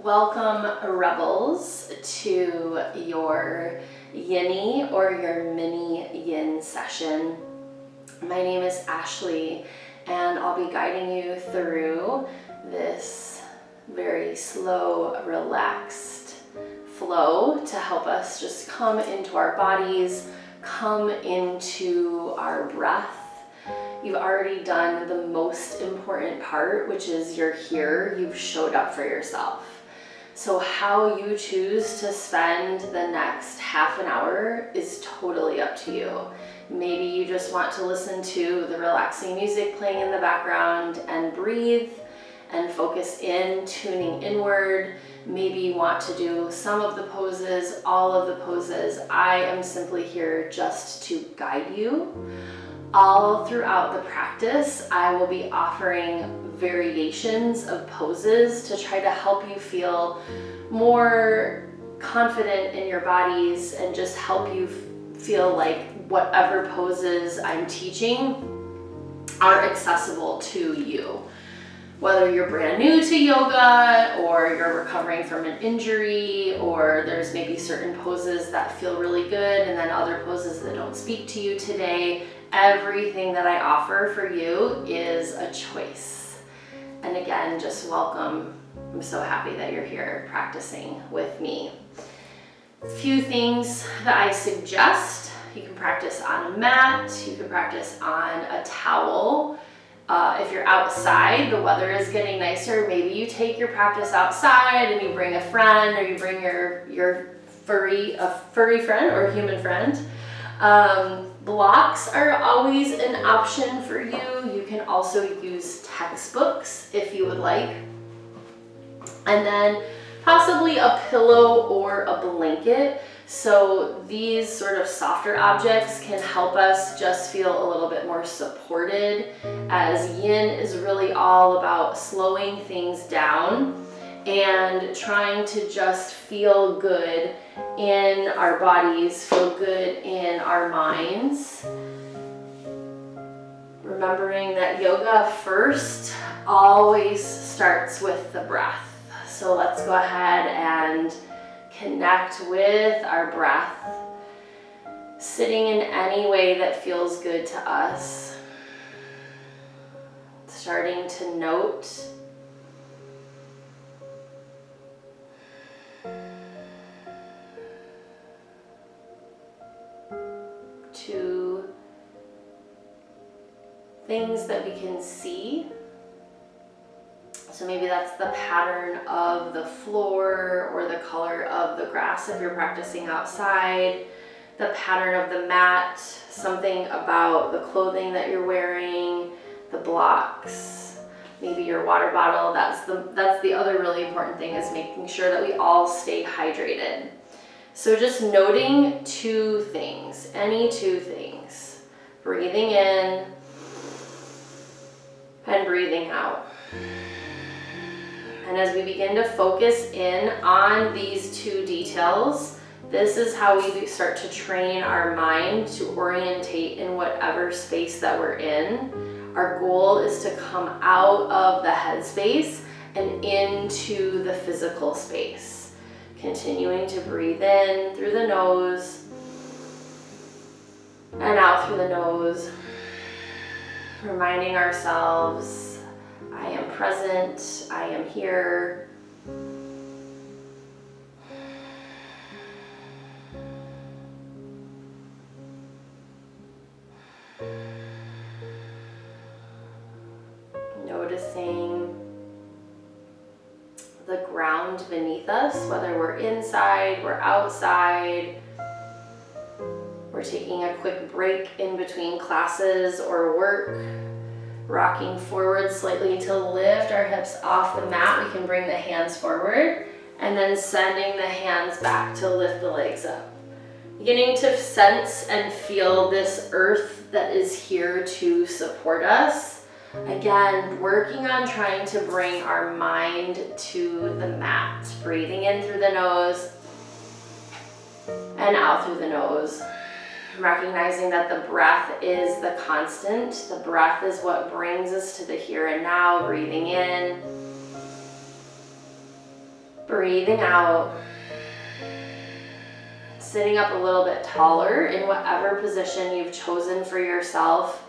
Welcome, rebels, to your yinny or your mini yin session. My name is Ashley, and I'll be guiding you through this very slow, relaxed flow to help us just come into our bodies, come into our breath. You've already done the most important part, which is you're here, you've showed up for yourself. So how you choose to spend the next half an hour is totally up to you. Maybe you just want to listen to the relaxing music playing in the background and breathe and focus in, tuning inward. Maybe you want to do some of the poses, all of the poses. I am simply here just to guide you. All throughout the practice, I will be offering variations of poses to try to help you feel more confident in your bodies and just help you feel like whatever poses I'm teaching are accessible to you. Whether you're brand new to yoga or you're recovering from an injury, or there's maybe certain poses that feel really good and then other poses that don't speak to you today, everything that I offer for you is a choice. And again, just welcome. I'm so happy that you're here practicing with me. A few things that I suggest. You can practice on a mat, you can practice on a towel. If you're outside, the weather is getting nicer, maybe you take your practice outside and you bring a friend, or you bring your furry friend or human friend. Blocks are always an option for you. You can also use textbooks if you would like. And then possibly a pillow or a blanket. So these sort of softer objects can help us just feel a little bit more supported, as yin is really all about slowing things down and trying to just feel good in our bodies, feel good in our minds. Remembering that yoga first always starts with the breath. So let's go ahead and connect with our breath, sitting in any way that feels good to us. Starting to note to things that we can see. So maybe that's the pattern of the floor or the color of the grass if you're practicing outside, the pattern of the mat, something about the clothing that you're wearing, the blocks, maybe your water bottle. That's the other really important thing, is making sure that we all stay hydrated. So just noting two things, any two things, breathing in and breathing out. And as we begin to focus in on these two details, this is how we start to train our mind to orientate in whatever space that we're in. Our goal is to come out of the head space and into the physical space. Continuing to breathe in through the nose and out through the nose. Reminding ourselves, I am present, I am here. Noticing the ground beneath us, whether we're inside, we're outside, we're taking a quick break in between classes or work. Rocking forward slightly to lift our hips off the mat. We can bring the hands forward and then sending the hands back to lift the legs up. Beginning to sense and feel this earth that is here to support us. Again, working on trying to bring our mind to the mat. Breathing in through the nose and out through the nose. Recognizing that the breath is the constant. The breath is what brings us to the here and now. Breathing in Breathing out. Sitting up a little bit taller in whatever position you've chosen for yourself.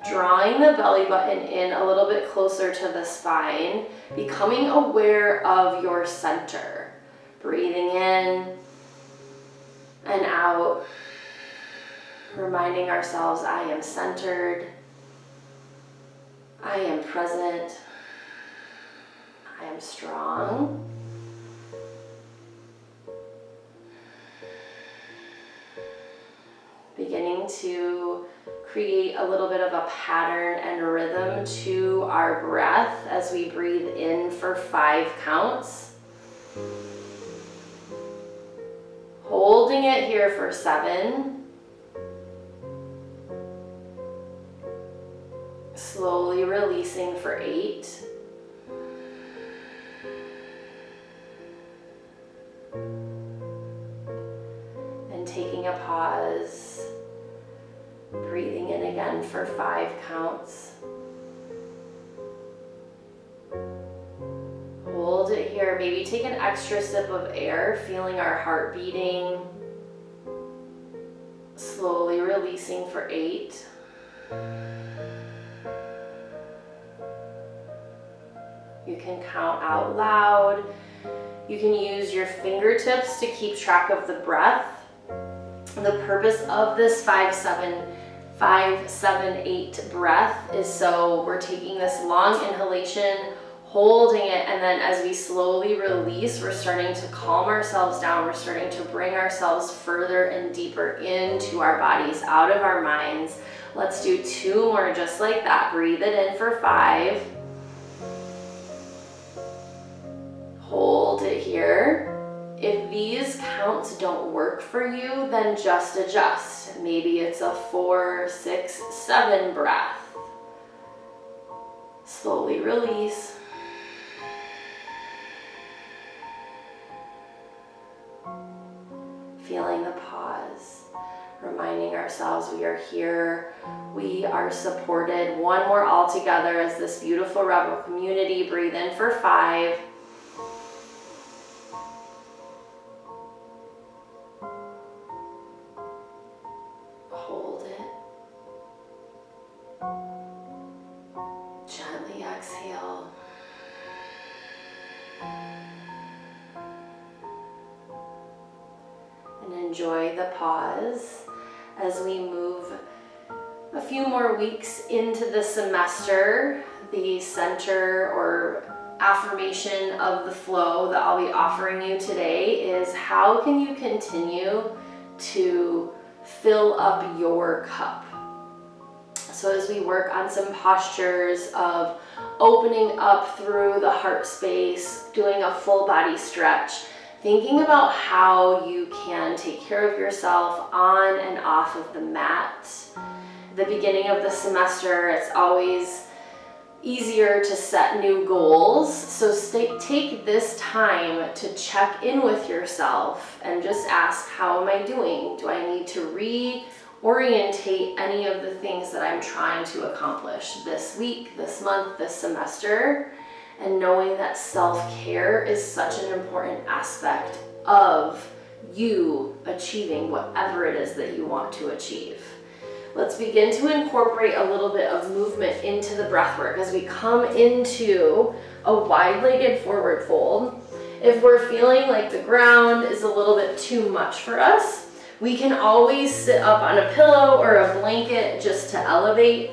Drawing the belly button in a little bit closer to the spine. Becoming aware of your center. Breathing in and out. Reminding ourselves, I am centered. I am present. I am strong. Beginning to create a little bit of a pattern and rhythm to our breath as we breathe in for 5 counts. Holding it here for 7. Slowly releasing for 8. And taking a pause. Breathing in again for 5 counts. Hold it here. Maybe take an extra sip of air, feeling our heart beating. Slowly releasing for 8. You can count out loud. You can use your fingertips to keep track of the breath. The purpose of this 5-7-8 breath is so we're taking this long inhalation, holding it, and then as we slowly release, we're starting to calm ourselves down. We're starting to bring ourselves further and deeper into our bodies, out of our minds. Let's do 2 more just like that. Breathe it in for 5. Hold it here. If these counts don't work for you, then just adjust. Maybe it's a 4, 6, 7 breath. Slowly release. Feeling the pause. Reminding ourselves we are here. We are supported. 1 more all together as this beautiful rebel community. Breathe in for 5. Hold it. Gently exhale. And enjoy the pause as we move a few more weeks into the semester. The center or affirmation of the flow that I'll be offering you today is how can you continue to fill up your cup. So as we work on some postures of opening up through the heart space, doing a full body stretch, thinking about how you can take care of yourself on and off of the mat. The beginning of the semester, it's always easier to set new goals. So take this time to check in with yourself and just ask, how am I doing? Do I need to reorientate any of the things that I'm trying to accomplish this week, this month, this semester? And knowing that self-care is such an important aspect of you achieving whatever it is that you want to achieve. Let's begin to incorporate a little bit of movement into the breath work as we come into a wide-legged forward fold. If we're feeling like the ground is a little bit too much for us, we can always sit up on a pillow or a blanket just to elevate.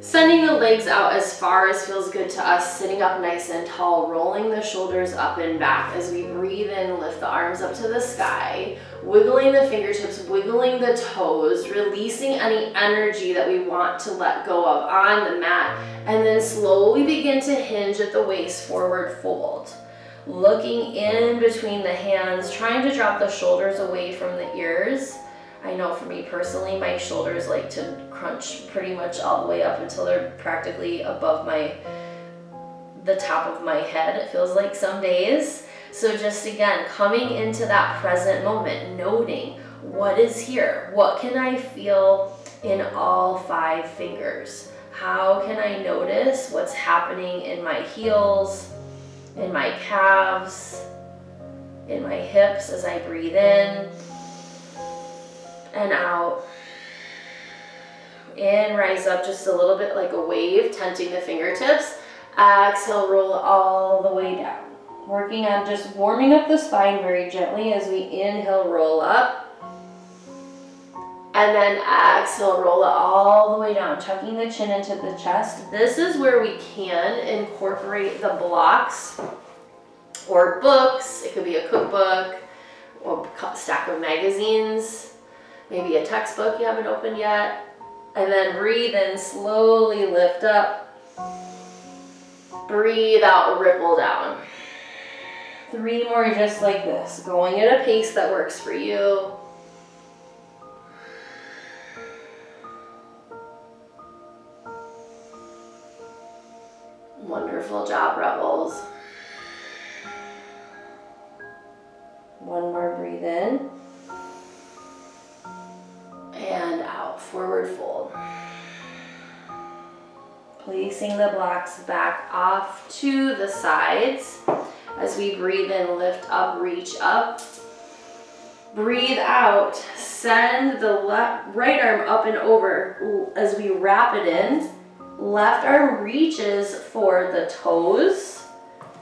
Sending the legs out as far as feels good to us, sitting up nice and tall, rolling the shoulders up and back as we breathe in, lift the arms up to the sky, wiggling the fingertips, wiggling the toes, releasing any energy that we want to let go of on the mat, and then slowly begin to hinge at the waist, forward fold. Looking in between the hands, trying to drop the shoulders away from the ears. I know for me personally, my shoulders like to crunch pretty much all the way up until they're practically above the top of my head, it feels like some days. So just again, coming into that present moment, noting what is here, what can I feel in all 5 fingers? How can I notice what's happening in my heels, in my calves, in my hips as I breathe in and out. In, rise up just a little bit like a wave, tenting the fingertips. Exhale, roll all the way down. Working on just warming up the spine very gently as we inhale, roll up. And then exhale, roll it all the way down, tucking the chin into the chest. This is where we can incorporate the blocks or books. It could be a cookbook or a stack of magazines, maybe a textbook you haven't opened yet. And then breathe in, slowly lift up. Breathe out, ripple down. 3 more just like this, going at a pace that works for you. Wonderful job, Rebels. 1 more, breathe in. And out, forward fold. Placing the blocks back off to the sides. As we breathe in, lift up, reach up. Breathe out, send the right arm up and over. As we wrap it in, left arm reaches for the toes,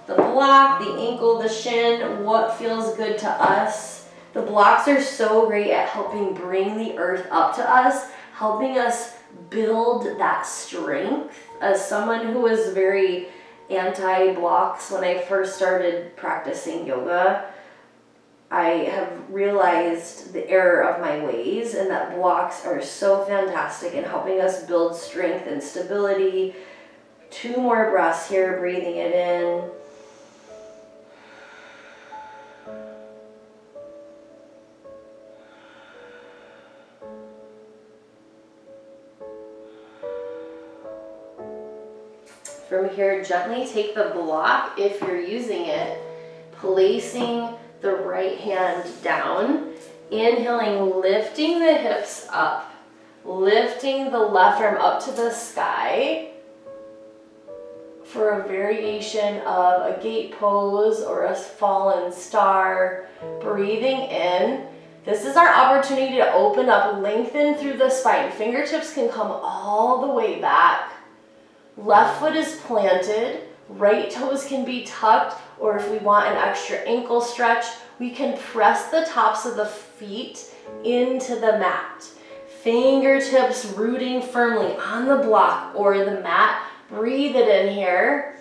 the block, the ankle, the shin, what feels good to us. The blocks are so great at helping bring the earth up to us, helping us build that strength. As someone who was very anti-blocks when I first started practicing yoga, I have realized the error of my ways, and that blocks are so fantastic in helping us build strength and stability. 2 more breaths here, breathing it in. From here, gently take the block, if you're using it, placing the right hand down, inhaling, lifting the hips up, lifting the left arm up to the sky for a variation of a gate pose or a fallen star. Breathing in. This is our opportunity to open up, lengthen through the spine. Fingertips can come all the way back. Left foot is planted, right toes can be tucked, or if we want an extra ankle stretch, we can press the tops of the feet into the mat. Fingertips rooting firmly on the block or the mat. Breathe it in here.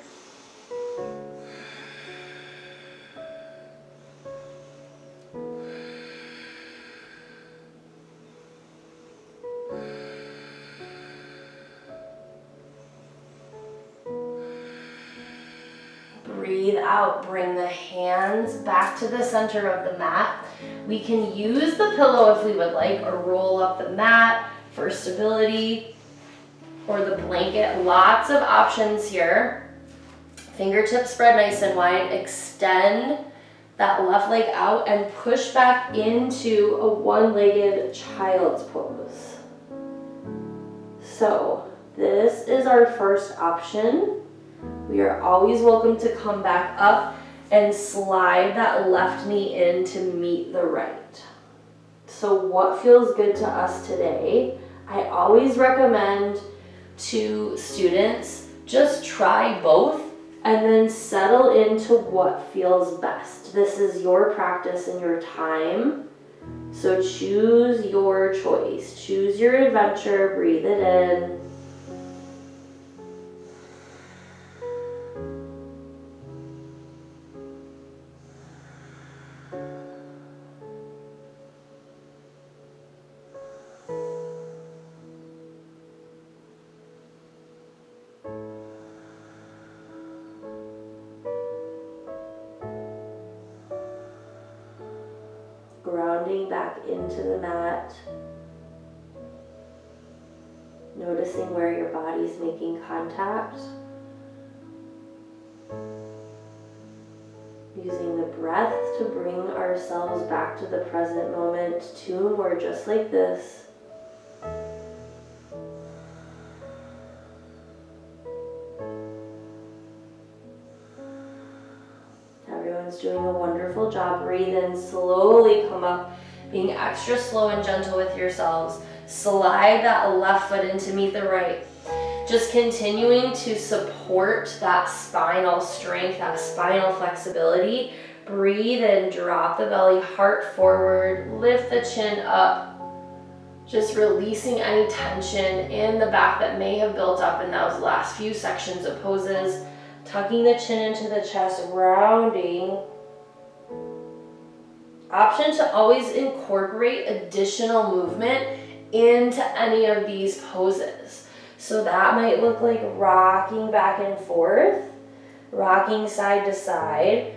Breathe out, bring the hands back to the center of the mat. We can use the pillow if we would like, or roll up the mat for stability, or the blanket. Lots of options here. Fingertips spread nice and wide. Extend that left leg out and push back into a one-legged child's pose. So this is our first option. We are always welcome to come back up and slide that left knee in to meet the right. So what feels good to us today? I always recommend to students, just try both and then settle into what feels best. This is your practice and your time. So choose your choice, choose your adventure, breathe it in. Grounding back into the mat. Noticing where your body's making contact. Using the breath to bring ourselves back to the present moment. 2 more just like this. Everyone's doing a wonderful job. Breathe in, slowly come up, being extra slow and gentle with yourselves. Slide that left foot in to meet the right. Just continuing to support that spinal strength, that spinal flexibility. Breathe in, drop the belly, heart forward, lift the chin up. Just releasing any tension in the back that may have built up in those last few sections of poses. Tucking the chin into the chest, rounding. Option to always incorporate additional movement into any of these poses. So that might look like rocking back and forth, rocking side to side.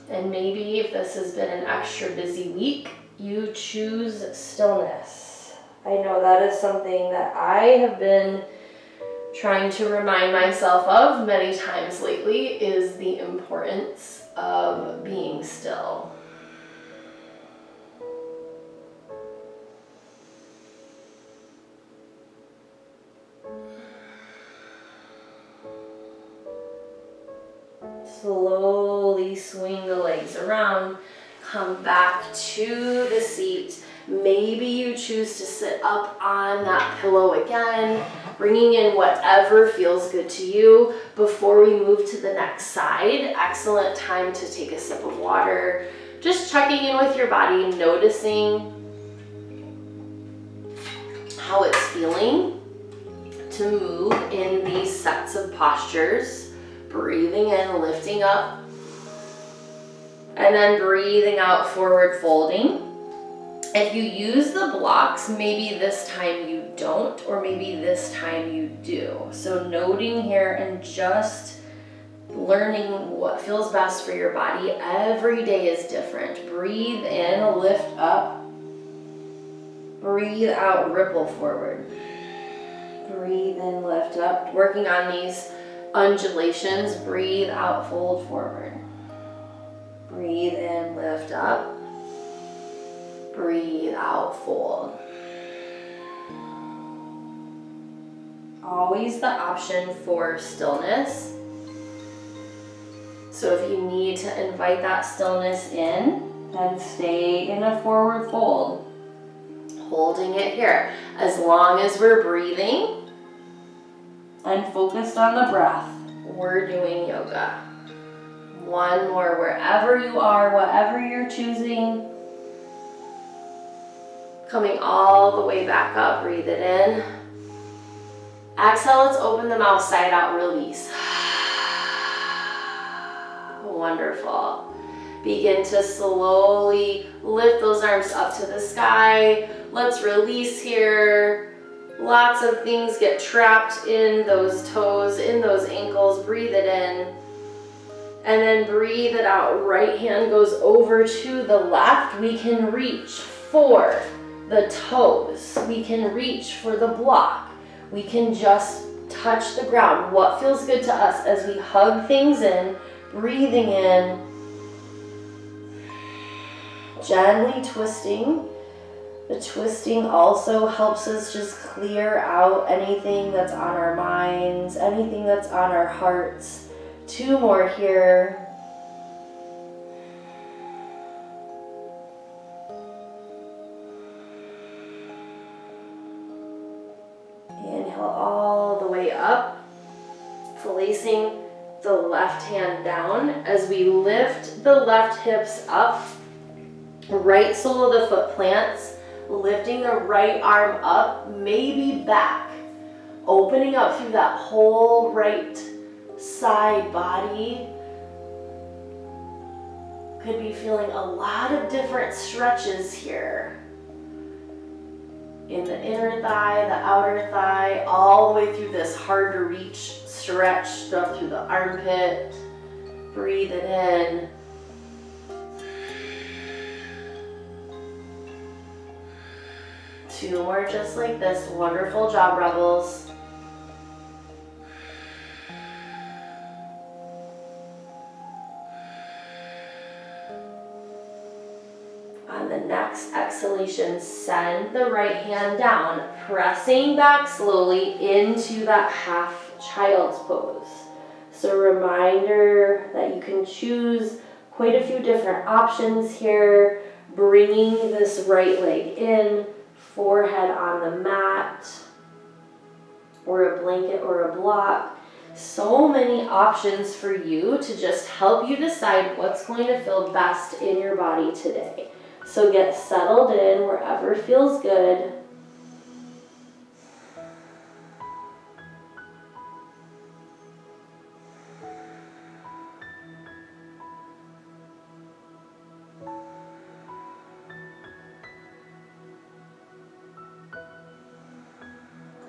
And maybe if this has been an extra busy week, you choose stillness. I know that is something that I have been trying to remind myself of many times lately, is the importance of being still. Slowly swing the legs around, come back to the seat. Maybe you choose to sit up on that pillow again, bringing in whatever feels good to you before we move to the next side. Excellent time to take a sip of water. Just checking in with your body, noticing how it's feeling to move in these sets of postures. Breathing in, lifting up, and then breathing out, forward folding. If you use the blocks, maybe this time you don't, or maybe this time you do. So noting here and just learning what feels best for your body. Every day is different. Breathe in, lift up. Breathe out, ripple forward. Breathe in, lift up. Working on these undulations. Breathe out, fold forward. Breathe in, lift up. Breathe out, fold. Always the option for stillness. So if you need to invite that stillness in, then stay in a forward fold. Holding it here. As long as we're breathing and focused on the breath, we're doing yoga. One more, wherever you are, whatever you're choosing. Coming all the way back up, breathe it in. Exhale, let's open the mouth, side out, release. Wonderful. Begin to slowly lift those arms up to the sky. Let's release here. Lots of things get trapped in those toes, in those ankles. Breathe it in. And then breathe it out. Right hand goes over to the left. We can reach for the toes. We can reach for the block. We can just touch the ground. What feels good to us as we hug things in, breathing in, gently twisting. The twisting also helps us just clear out anything that's on our minds, anything that's on our hearts. Two more here. Inhale all the way up, placing the left hand down as we lift the left hips up. Right sole of the foot plants. Lifting the right arm up, maybe back. Opening up through that whole right side body. Could be feeling a lot of different stretches here. In the inner thigh, the outer thigh, all the way through this hard to reach stretch up through the armpit. Breathe it in. Two more just like this. Wonderful job, Rebels. On the next exhalation, send the right hand down, pressing back slowly into that half child's pose. So a reminder that you can choose quite a few different options here, bringing this right leg in, forehead on the mat, or a blanket or a block. So many options for you to just help you decide what's going to feel best in your body today. So get settled in wherever feels good.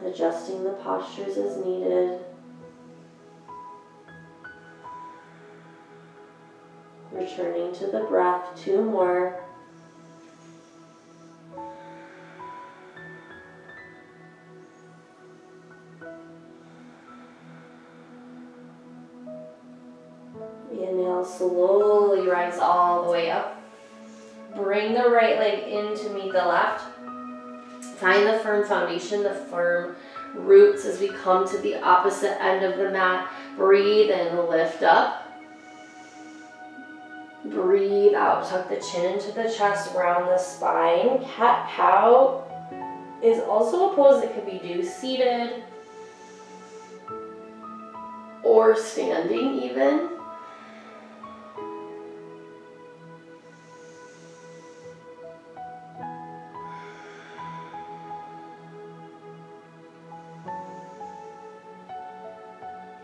Adjusting the postures as needed. Returning to the breath, 2 more. Inhale, slowly rise all the way up. Bring the right leg in to meet the left. Find the firm foundation, the firm roots as we come to the opposite end of the mat. Breathe in, lift up. Breathe out, tuck the chin into the chest, round the spine. Cat-cow is also a pose that could be do seated or standing even.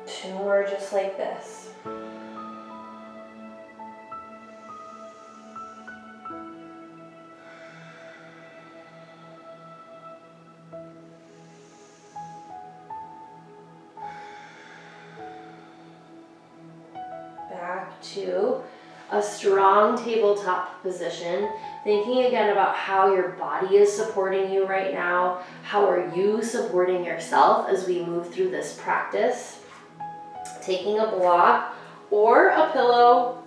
Two more just like this. Back to a strong tabletop position. Thinking again about how your body is supporting you right now. How are you supporting yourself as we move through this practice? Taking a block or a pillow,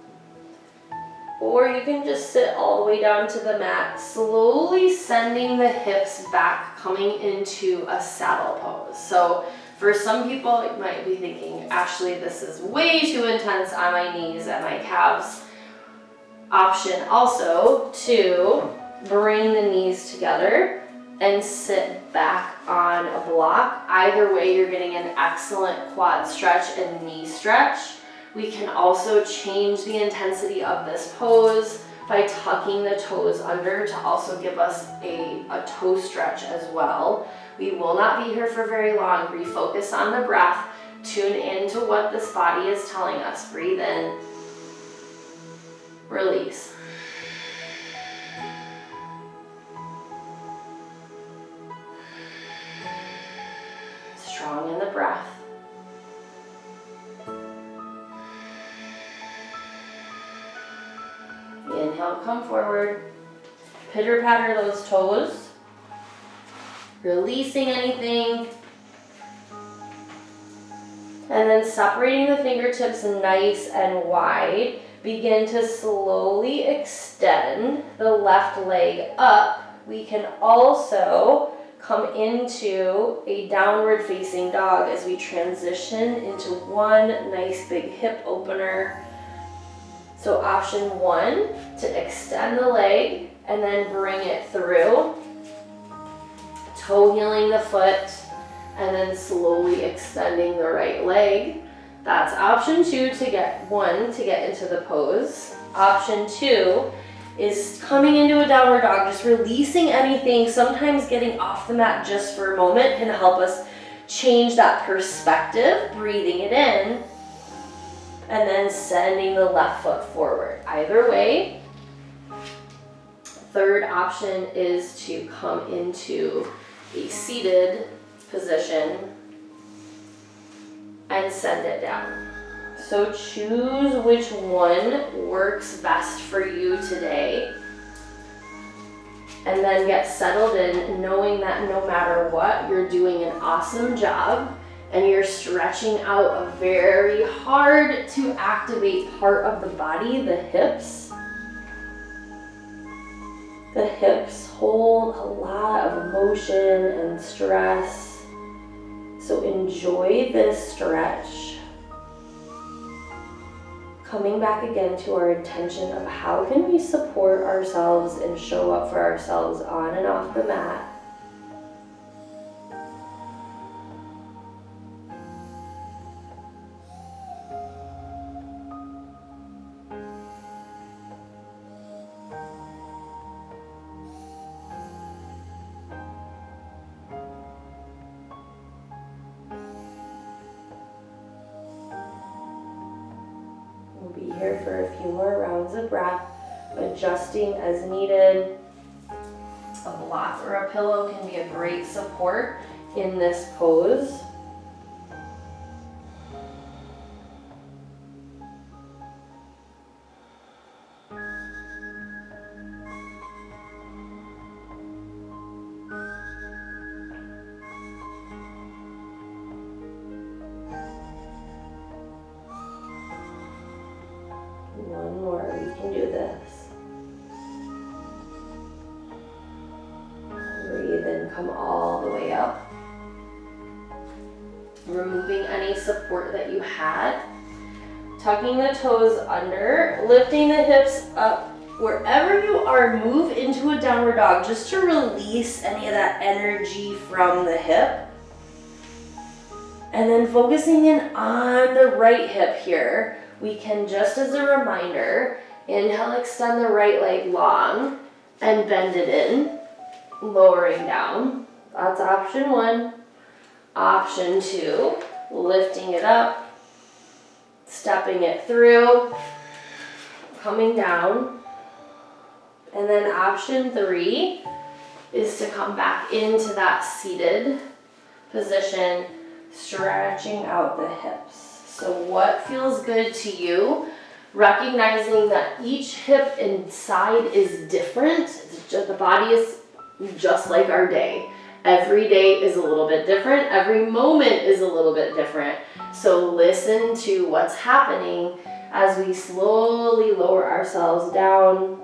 or you can just sit all the way down to the mat, slowly sending the hips back, coming into a saddle pose. So for some people, you might be thinking, Ashley, this is way too intense on my knees and my calves. Option also to bring the knees together and sit back on a block. Either way, you're getting an excellent quad stretch and knee stretch. We can also change the intensity of this pose by tucking the toes under to also give us a toe stretch as well. We will not be here for very long. Refocus on the breath. Tune into what this body is telling us. Breathe in. Release. Strong in the breath. Inhale, come forward. Pitter patter those toes. Releasing anything. And then separating the fingertips nice and wide. Begin to slowly extend the left leg up. We can also come into a downward facing dog as we transition into one nice big hip opener. So option 1, to extend the leg and then bring it through. Toe healing the foot and then slowly extending the right leg. That's option 2 to get into the pose. Option 2 is coming into a downward dog, just releasing anything. Sometimes getting off the mat just for a moment can help us change that perspective, breathing it in, and then sending the left foot forward. Either way. Third option is to come into a seated position and send it down. So choose which one works best for you today. And then get settled in, knowing that no matter what, you're doing an awesome job and you're stretching out a very hard to activate part of the body, the hips. The hips hold a lot of emotion and stress. So enjoy this stretch. Coming back again to our intention of how can we support ourselves and show up for ourselves on and off the mat. We'll be here for a few more rounds of breath, adjusting as needed. A block or a pillow can be a great support in this pose. One more, we can do this. Breathe in, come all the way up. Removing any support that you had. Tucking the toes under, lifting the hips up. Wherever you are, move into a downward dog just to release any of that energy from the hip. And then focusing in on the right hip here. We can, just as a reminder, inhale, extend the right leg long and bend it in, lowering down. That's option one. Option two, lifting it up, stepping it through, coming down. And then option three is to come back into that seated position, stretching out the hips. So what feels good to you? Recognizing that each hip and side is different. The body is just like our day. Every day is a little bit different. Every moment is a little bit different. So listen to what's happening as we slowly lower ourselves down.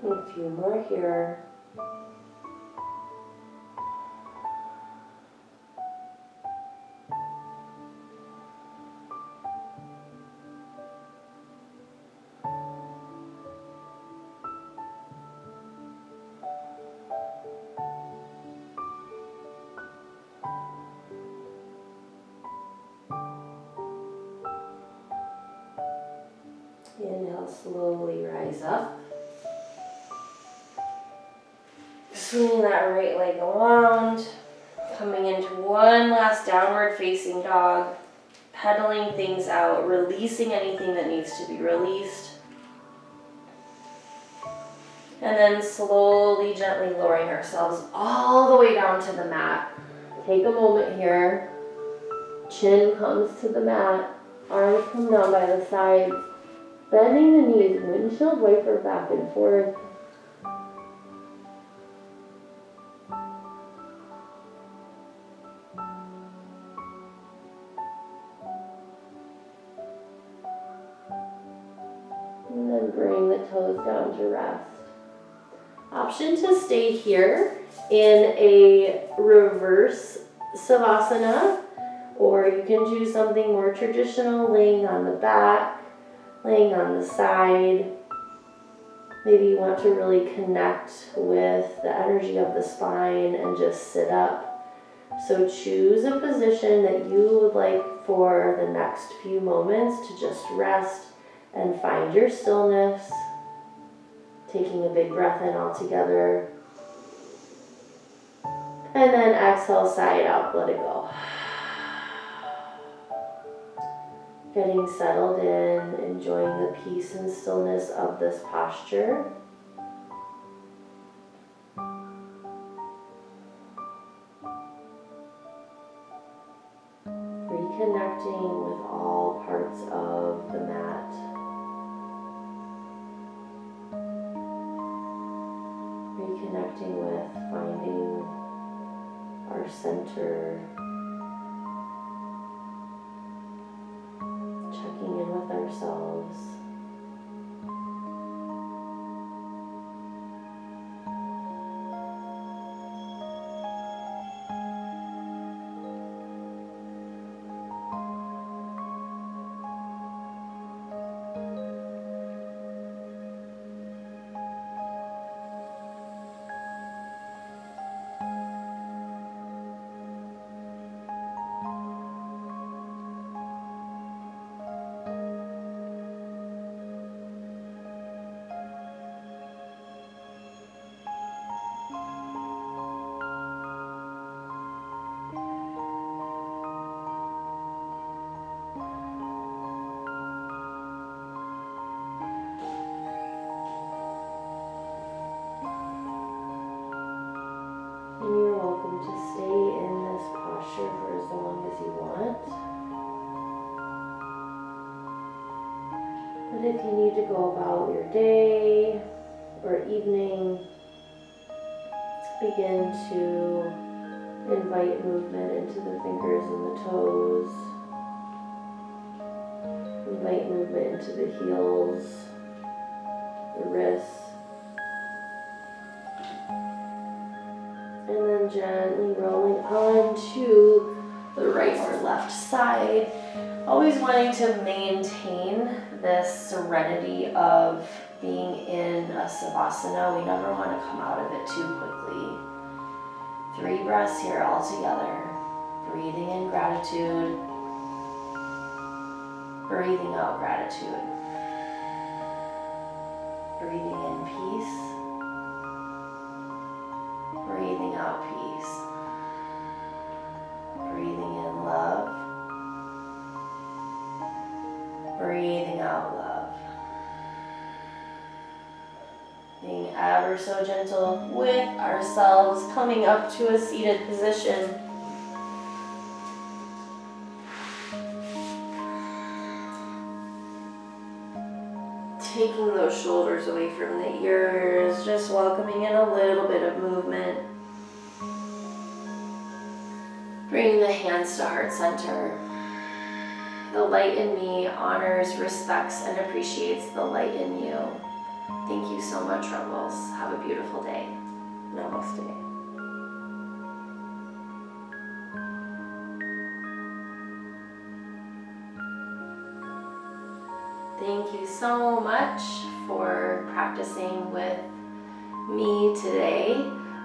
A few more here. Inhale, slowly rise up. Swinging that right leg around, coming into one last downward facing dog, pedaling things out, releasing anything that needs to be released. And then slowly, gently lowering ourselves all the way down to the mat. Take a moment here. Chin comes to the mat, arms come down by the sides, bending the knees, windshield wiper back and forth. And then bring the toes down to rest. Option to stay here in a reverse savasana, or you can choose something more traditional, laying on the back, laying on the side. Maybe you want to really connect with the energy of the spine and just sit up. So choose a position that you would like for the next few moments to just rest and find your stillness. Taking a big breath in all together. And then exhale, sigh it out, let it go. Getting settled in, enjoying the peace and stillness of this posture. Reconnecting with all parts of the mat. reconnecting with, finding our center, checking in with ourselves. And you're welcome to stay in this posture for as long as you want. But if you need to go about your day or evening, begin to invite movement into the fingers and the toes. Invite movement into the heels, the wrists. And then gently rolling onto the right or left side. Always wanting to maintain this serenity of being in a savasana. We never want to come out of it too quickly. 3 breaths here all together. Breathing in gratitude. Breathing out gratitude. Breathing in peace. Breathing out peace. Breathing in love. Breathing out love. Being ever so gentle with ourselves, coming up to a seated position. Taking those shoulders away from the ears, just welcoming in a little bit of movement. Bringing the hands to heart center. The light in me honors, respects, and appreciates the light in you. Thank you so much, Rebels. Have a beautiful day. Namaste. Thank you so much for practicing with me today.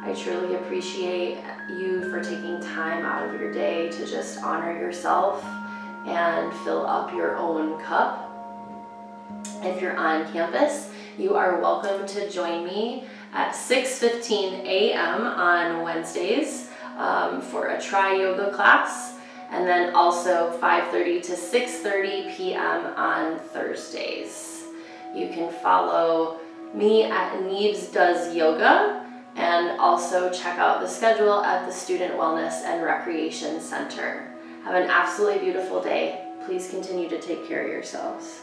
I truly appreciate you for taking time out of your day to just honor yourself and fill up your own cup. If you're on campus, you are welcome to join me at 6:15 a.m. on Wednesdays for a tri-yoga class, and then also 5:30 to 6:30 p.m. on Thursdays. You can follow me at Neebs Does Yoga, and also check out the schedule at the Student Wellness and Recreation Center. Have an absolutely beautiful day. Please continue to take care of yourselves.